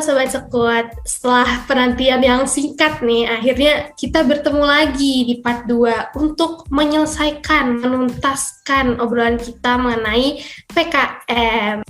Sobat Sekut, setelah penantian yang singkat nih, akhirnya kita bertemu lagi di part 2 untuk menyelesaikan, menuntaskan obrolan kita mengenai PKM.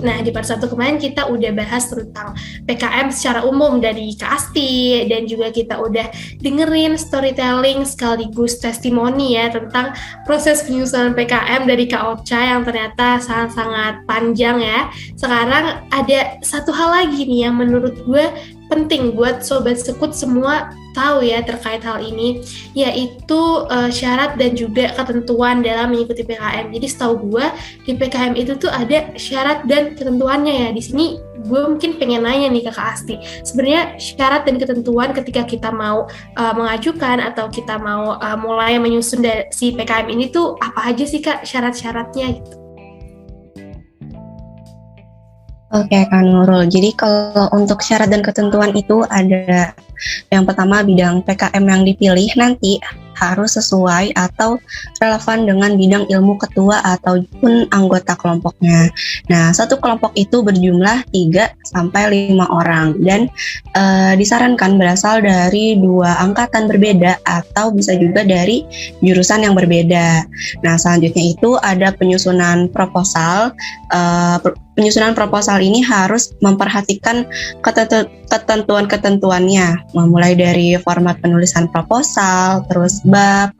Nah, di part 1 kemarin kita udah bahas tentang PKM secara umum dari Kak Asti, dan juga kita udah dengerin storytelling sekaligus testimoni ya tentang proses penyusunan PKM dari Kak Ocha yang ternyata sangat-sangat panjang ya. Sekarang ada satu hal lagi nih yang menurut gue penting buat Sobat Sekut semua tahu ya terkait hal ini, yaitu syarat dan juga ketentuan dalam mengikuti PKM. Jadi setahu gue di PKM itu tuh ada syarat dan ketentuannya ya. Di sini gue mungkin pengen nanya nih ke Kak Asti, sebenarnya syarat dan ketentuan ketika kita mau mengajukan atau kita mau mulai menyusun si PKM ini tuh apa aja sih Kak syarat-syaratnya gitu? Oke, Kak Nurul. Jadi kalau untuk syarat dan ketentuan itu ada yang pertama bidang PKM yang dipilih nanti harus sesuai atau relevan dengan bidang ilmu ketua ataupun anggota kelompoknya. Nah, satu kelompok itu berjumlah 3-5 orang dan disarankan berasal dari 2 angkatan berbeda atau bisa juga dari jurusan yang berbeda. Nah, selanjutnya itu ada penyusunan proposal. Penyusunan proposal ini harus memperhatikan ketentuan-ketentuannya, mulai dari format penulisan proposal, terus bab,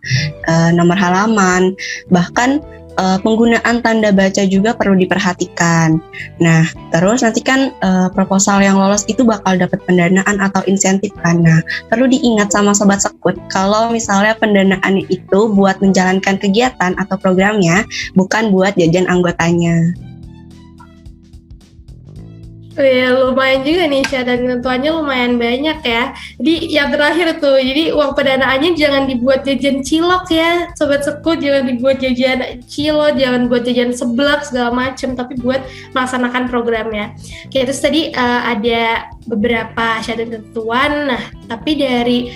nomor halaman, bahkan penggunaan tanda baca juga perlu diperhatikan. Nah, terus nanti kan proposal yang lolos itu bakal dapat pendanaan atau insentif kan. Nah, perlu diingat sama Sobat Sekut kalau misalnya pendanaan itu buat menjalankan kegiatan atau programnya, bukan buat jajan anggotanya. Ya, lumayan juga nih syarat dan ketentuannya lumayan banyak ya. Jadi yang terakhir tuh, jadi uang pendanaannya jangan dibuat jajan cilok ya, Sobat Sekut, jangan dibuat jajan cilok, jangan buat jajan seblak segala macem, tapi buat melaksanakan programnya. Oke, terus tadi ada beberapa syarat dan ketentuan. Nah, tapi dari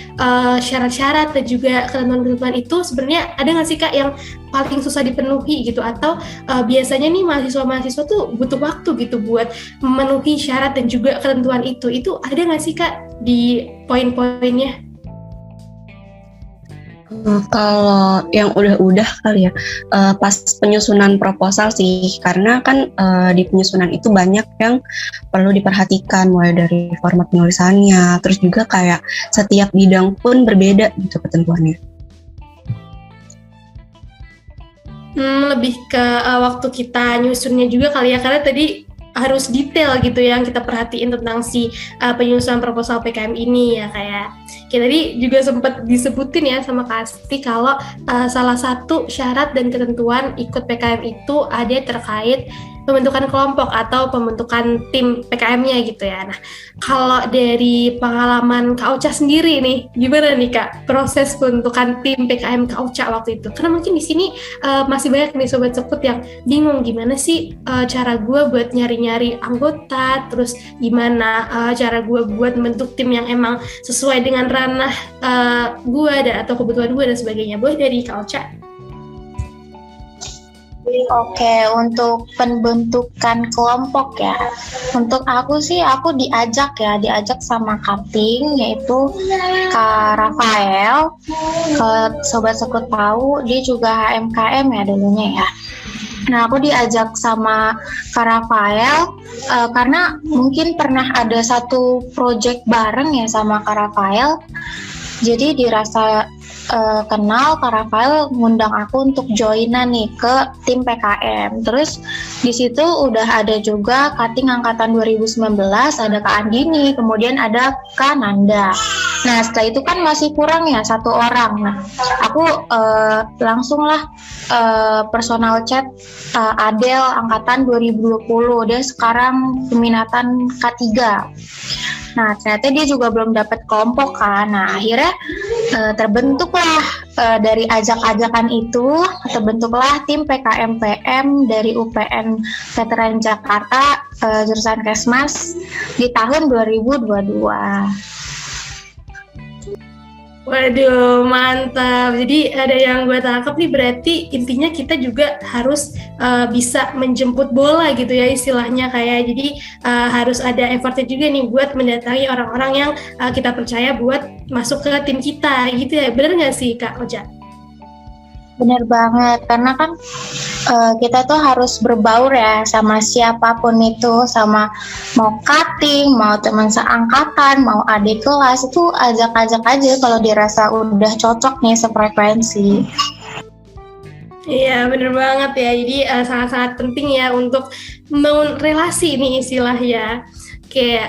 syarat-syarat dan juga ketentuan-ketentuan itu sebenarnya ada nggak sih Kak yang paling susah dipenuhi gitu, atau biasanya nih mahasiswa-mahasiswa tuh butuh waktu gitu buat memenuhi syarat dan juga ketentuan itu ada nggak sih Kak di poin-poinnya? Kalau yang udah kali ya, pas penyusunan proposal sih, karena kan di penyusunan itu banyak yang perlu diperhatikan, mulai dari format penulisannya, terus juga kayak setiap bidang pun berbeda gitu ketentuannya. Lebih ke waktu kita nyusunnya juga kali ya, karena tadi harus detail gitu yang kita perhatiin tentang si penyusunan proposal PKM ini ya kayak tadi juga sempat disebutin ya sama Kak Asti kalau salah satu syarat dan ketentuan ikut PKM itu ada terkait pembentukan kelompok atau pembentukan tim PKM-nya gitu ya. Nah, kalau dari pengalaman Kak Ocha sendiri nih, gimana nih Kak proses pembentukan tim PKM Kak Ocha waktu itu? Karena mungkin di sini masih banyak nih Sobat Sekut yang bingung gimana sih cara gue buat nyari-nyari anggota, terus gimana cara gue buat membentuk tim yang emang sesuai dengan ranah gue atau kebutuhan gue dan sebagainya. Boleh dari Kak Ocha? Oke, untuk pembentukan kelompok ya. Untuk aku sih, aku diajak sama Kapting, yaitu Kak Rafael. Kalau Sobat Sekut tahu, dia juga HMKM ya dulunya ya. Nah, aku diajak sama Kak Rafael karena mungkin pernah ada satu project bareng ya sama Kak Rafael. Jadi dirasa kenal, Kak Rafael ngundang aku untuk joinan nih ke tim PKM. Terus di situ udah ada juga cutting angkatan 2019, ada Kak Andini, kemudian ada Kak Nanda. Nah, setelah itu kan masih kurang ya 1 orang. Nah, aku langsung lah personal chat Adel angkatan 2020. Dia sekarang peminatan K3. Nah, ternyata dia juga belum dapat kelompok kan. Nah, akhirnya terbentuklah dari ajak-ajakan itu, terbentuklah tim PKM PM dari UPN Veteran Jakarta jurusan Kesmas di tahun 2022. Waduh, mantap. Jadi ada yang gue tangkap nih, berarti intinya kita juga harus bisa menjemput bola gitu ya istilahnya, kayak jadi harus ada effortnya juga nih buat mendatangi orang-orang yang kita percaya buat masuk ke tim kita gitu ya. Bener nggak sih Kak Ocha? Bener banget, karena kan kita tuh harus berbaur ya sama siapapun itu, sama mau cutting, mau teman seangkatan, mau adik kelas, itu ajak-ajak aja kalau dirasa udah cocok nih sefrekuensi. Iya, bener banget ya. Jadi sangat-sangat penting ya untuk membangun relasi ini istilahnya. Oke,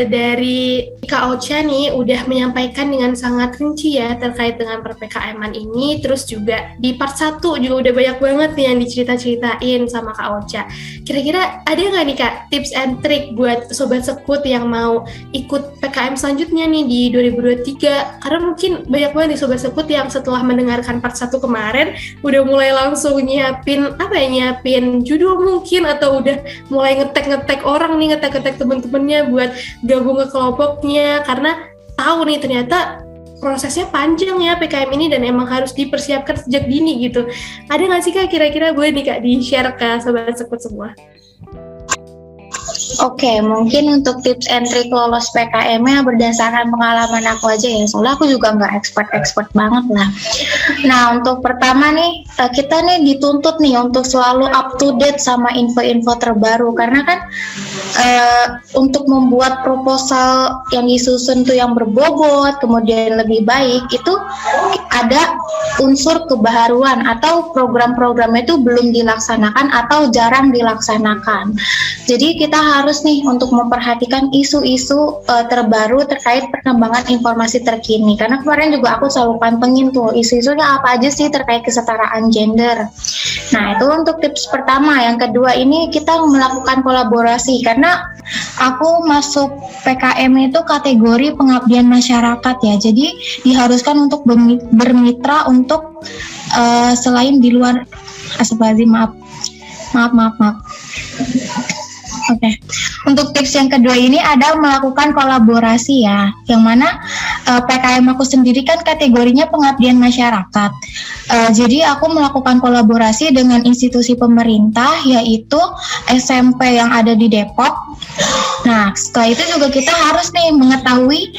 dari Kak Ocha nih udah menyampaikan dengan sangat rinci ya terkait dengan PKM-an ini. Terus juga di part 1 juga udah banyak banget nih yang dicerita-ceritain sama Kak Ocha. Kira-kira ada nggak nih Kak tips and trick buat Sobat Sekut yang mau ikut PKM selanjutnya nih di 2023? Karena mungkin banyak banget nih Sobat Sekut yang setelah mendengarkan part 1 kemarin udah mulai langsung nyiapin judul mungkin, atau udah mulai ngetek orang nih, ngetek temen-temennya buat gabung ke kelompoknya, karena tahu nih ternyata prosesnya panjang ya PKM ini dan emang harus dipersiapkan sejak dini gitu. Ada nggak sih Kak kira-kira boleh nih Kak di-share ke Sobat Sekut semua? Oke, mungkin untuk tips and trick lolos PKM-nya berdasarkan pengalaman aku aja ya, soalnya aku juga nggak expert banget lah. Nah, untuk pertama nih, kita nih dituntut nih untuk selalu up to date sama info-info terbaru, karena kan untuk membuat proposal yang disusun tuh yang berbobot, kemudian lebih baik, itu ada unsur kebaharuan atau program-programnya itu belum dilaksanakan atau jarang dilaksanakan. Jadi kita harus nih untuk memperhatikan isu-isu terbaru terkait perkembangan informasi terkini. Karena kemarin juga aku selalu pantengin tuh isu-isunya apa aja sih terkait kesetaraan gender. Nah, itu untuk tips pertama. Yang kedua ini kita melakukan kolaborasi, karena aku masuk PKM itu kategori pengabdian masyarakat ya. Jadi diharuskan untuk bermitra untuk selain di luar maaf. Oke. Untuk tips yang kedua ini ada melakukan kolaborasi ya, yang mana PKM aku sendiri kan kategorinya pengabdian masyarakat. Jadi aku melakukan kolaborasi dengan institusi pemerintah, yaitu SMP yang ada di Depok. Nah, setelah itu juga kita harus nih mengetahui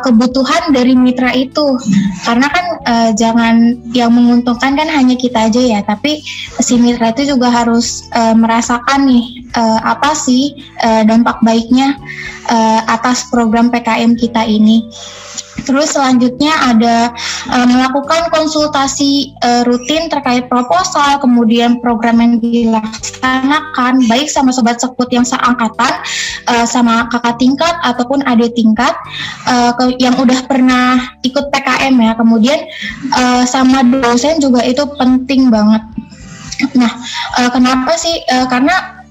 kebutuhan dari mitra itu, karena kan jangan yang menguntungkan kan hanya kita aja ya, tapi si mitra itu juga harus merasakan nih apa sih dampak baiknya atas program PKM kita ini. Terus selanjutnya ada melakukan konsultasi rutin terkait proposal, kemudian program yang dilaksanakan baik sama Sobat Sekut yang seangkatan, sama kakak tingkat ataupun adik tingkat yang udah pernah ikut PKM ya. Kemudian sama dosen juga itu penting banget. Nah, kenapa sih? Karena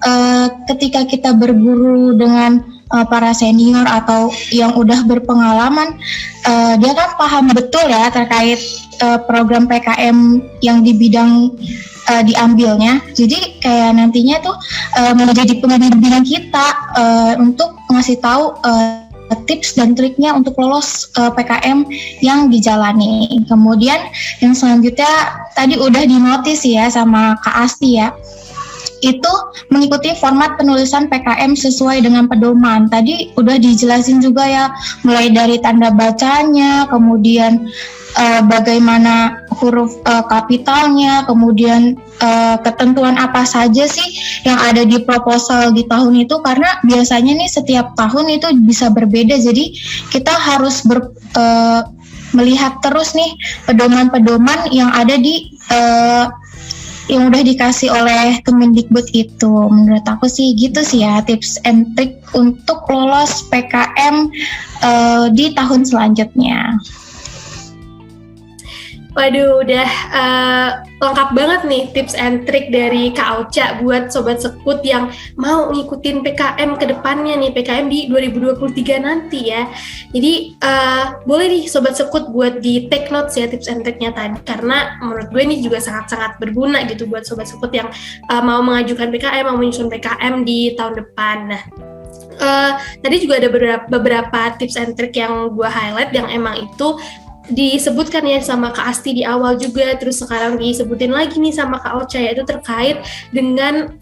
ketika kita berguru dengan para senior atau yang udah berpengalaman, dia kan paham betul ya terkait program PKM yang di bidang diambilnya. Jadi kayak nantinya tuh menjadi pendamping kita untuk ngasih tahu tips dan triknya untuk lolos PKM yang dijalani. Kemudian yang selanjutnya tadi udah dinotis ya sama Kak Asti ya, itu mengikuti format penulisan PKM sesuai dengan pedoman. Tadi udah dijelasin juga ya, mulai dari tanda bacanya, kemudian bagaimana huruf kapitalnya, kemudian ketentuan apa saja sih yang ada di proposal di tahun itu, karena biasanya nih setiap tahun itu bisa berbeda. Jadi kita harus melihat terus nih pedoman-pedoman yang ada di yang udah dikasih oleh Kemendikbud itu. Menurut aku sih gitu sih ya tips and trick untuk lolos PKM di tahun selanjutnya. Waduh, udah lengkap banget nih tips and trick dari Kak Ocha buat Sobat Sekut yang mau ngikutin PKM ke depannya nih, PKM di 2023 nanti ya. Jadi boleh nih Sobat Sekut buat di take notes ya tips and tricknya tadi, karena menurut gue ini juga sangat-sangat berguna gitu buat Sobat Sekut yang mau mengajukan PKM, mau menyusun PKM di tahun depan. Nah, tadi juga ada beberapa tips and trick yang gue highlight yang emang itu disebutkan ya sama Kak Asti di awal juga, terus sekarang disebutin lagi nih sama Kak Ocha, yaitu terkait dengan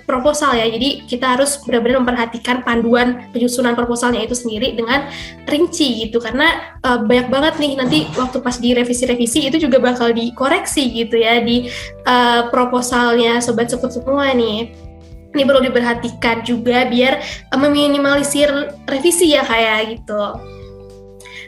proposal ya. Jadi kita harus benar-benar memperhatikan panduan penyusunan proposalnya itu sendiri dengan rinci gitu, karena banyak banget nih nanti waktu pas di revisi-revisi itu juga bakal dikoreksi gitu ya di proposalnya Sobat Sekut semua nih. Ini perlu diperhatikan juga biar meminimalisir revisi ya kayak gitu.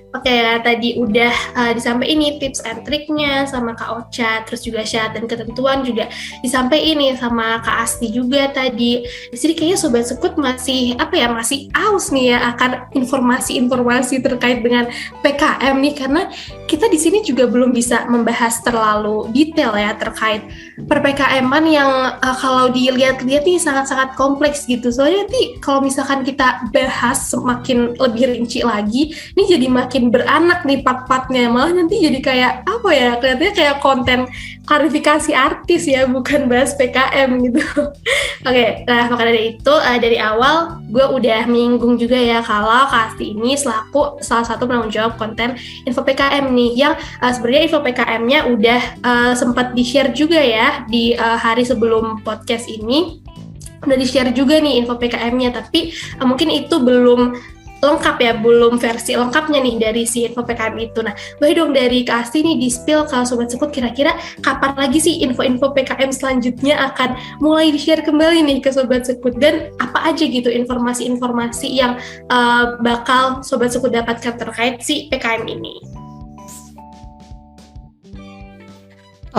Oke, tadi udah disampaikan ini tips and triknya sama Kak Ocha, terus juga syarat dan ketentuan juga disampaikan ini sama Kak Asti juga tadi. Di sini kayaknya Sobat Sekut masih masih aus nih ya akan informasi-informasi terkait dengan PKM nih, karena kita di sini juga belum bisa membahas terlalu detail ya terkait per-PKM-an yang kalau dilihat-lihat nih sangat-sangat kompleks gitu. Soalnya nanti kalau misalkan kita bahas semakin lebih rinci lagi, ini jadi makin beranak nih part-partnya, malah nanti jadi kayak kelihatannya kayak konten klarifikasi artis ya, bukan bahas PKM gitu. Oke, nah maka dari itu dari awal gue udah menyinggung juga ya kalau Kak Asti ini selaku salah satu penanggung jawab konten info PKM nih, yang sebenarnya info PKM-nya udah sempat di-share juga ya di hari sebelum podcast ini, udah di-share juga nih info PKM-nya, tapi mungkin itu belum lengkap ya, belum versi lengkapnya nih dari si info PKM itu. Nah, boleh dong dari Kak Asti nih di-spill kalau Sobat Sekut kira-kira kapan lagi sih info-info PKM selanjutnya akan mulai di-share kembali nih ke Sobat Sekut, dan apa aja gitu informasi-informasi yang bakal Sobat Sekut dapatkan terkait si PKM ini.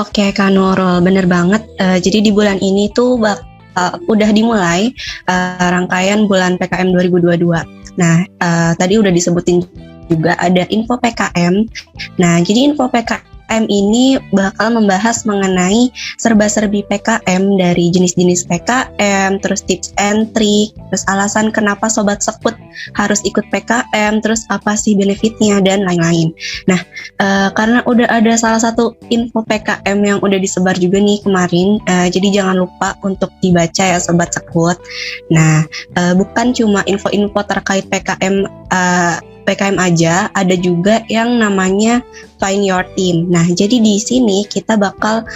Oke, Kak Nurul, bener banget. Jadi di bulan ini tuh udah dimulai rangkaian bulan PKM 2022. Nah, tadi udah disebutin juga ada info PKM. Nah, jadi info PKM ini bakal membahas mengenai serba-serbi PKM, dari jenis-jenis PKM, terus tips and trick, terus alasan kenapa Sobat Sekut harus ikut PKM, terus apa sih benefitnya, dan lain-lain. Nah, karena udah ada salah satu info PKM yang udah disebar juga nih kemarin, jadi jangan lupa untuk dibaca ya Sobat Sekut. Nah, bukan cuma info-info terkait PKM aja, ada juga yang namanya Find Your Team. Nah, jadi di sini kita bakal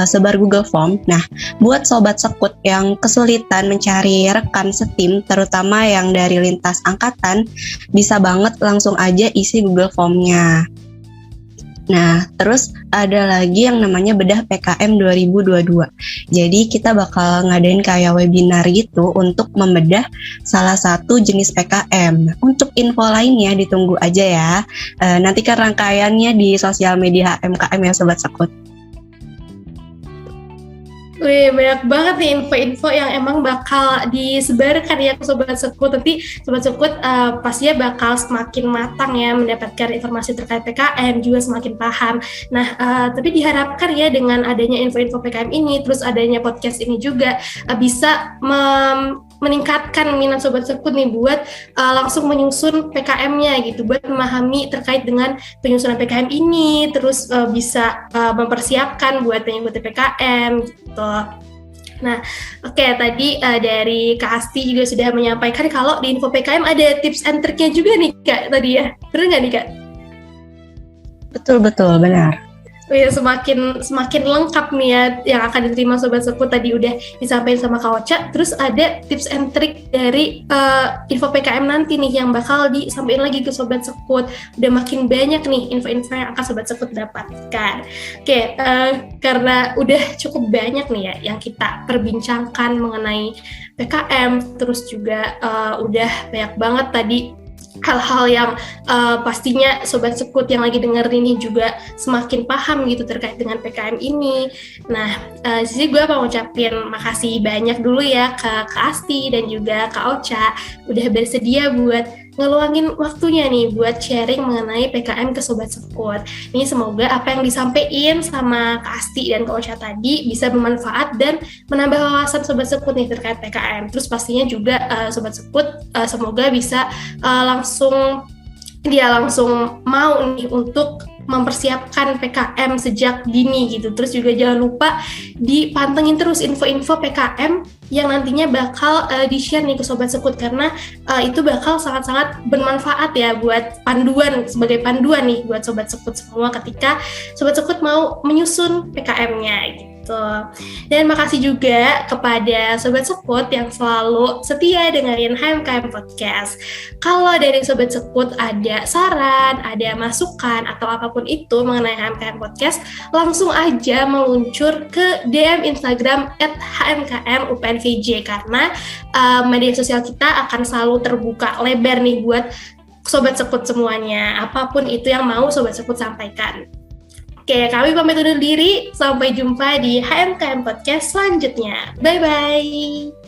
sebar Google Form. Nah, buat Sobat Sekut yang kesulitan mencari rekan setim, terutama yang dari lintas angkatan, bisa banget langsung aja isi Google Form-nya. Nah, terus ada lagi yang namanya bedah PKM 2022. Jadi kita bakal ngadain kayak webinar gitu untuk membedah salah satu jenis PKM. Untuk info lainnya ditunggu aja ya. Nantikan rangkaiannya di sosial media HMKM ya Sobat Sekut. Wih, banyak banget nih info-info yang emang bakal disebarkan ya ke Sobat Sekut. Nanti Sobat Sekut pastinya bakal semakin matang ya mendapatkan informasi terkait PKM, juga semakin paham. Nah, tapi diharapkan ya dengan adanya info-info PKM ini, terus adanya podcast ini juga bisa meningkatkan minat Sobat Sekut nih buat langsung menyusun PKM-nya gitu, buat memahami terkait dengan penyusunan PKM ini, terus bisa mempersiapkan buat mengikuti PKM gitu. Nah, oke, tadi dari Kak Asti juga sudah menyampaikan kalau di info PKM ada tips and triknya juga nih Kak tadi ya, benar nggak nih Kak? Betul, benar. Oh ya, semakin lengkap nih ya yang akan diterima Sobat Sekut. Tadi udah disampaikan sama Kak Ocha, terus ada tips and trick dari info PKM nanti nih yang bakal disampaikan lagi ke Sobat Sekut. Udah makin banyak nih info-info yang akan Sobat Sekut dapatkan. Oke, karena udah cukup banyak nih ya yang kita perbincangkan mengenai PKM, terus juga udah banyak banget tadi hal-hal yang pastinya Sobat Sekut yang lagi dengerin ini juga semakin paham gitu terkait dengan PKM ini. Nah, jadi gue mau ngucapin makasih banyak dulu ya ke Kak Asti dan juga Kak Ocha udah bersedia buat ngeluangin waktunya nih buat sharing mengenai PKM ke Sobat Sekut. Ini semoga apa yang disampaikan sama Kak Asti dan Kak Ocha tadi bisa bermanfaat dan menambah wawasan Sobat Sekut nih terkait PKM. Terus pastinya juga Sobat Sekut semoga bisa langsung mau nih untuk mempersiapkan PKM sejak dini gitu. Terus juga jangan lupa dipantengin terus info-info PKM yang nantinya bakal di-share nih ke Sobat Sekut, karena itu bakal sangat-sangat bermanfaat ya buat sebagai panduan nih buat Sobat Sekut semua ketika Sobat Sekut mau menyusun PKM-nya gitu. Dan makasih juga kepada Sobat Sekut yang selalu setia dengerin HMKM Podcast. Kalau dari Sobat Sekut ada saran, ada masukan, atau apapun itu mengenai HMKM Podcast, langsung aja meluncur ke DM Instagram @HMKM_UPNVJ, karena media sosial kita akan selalu terbuka lebar nih buat Sobat Sekut semuanya, apapun itu yang mau Sobat Sekut sampaikan. Oke, kami pamit undur diri. Sampai jumpa di HMKM Podcast selanjutnya. Bye-bye.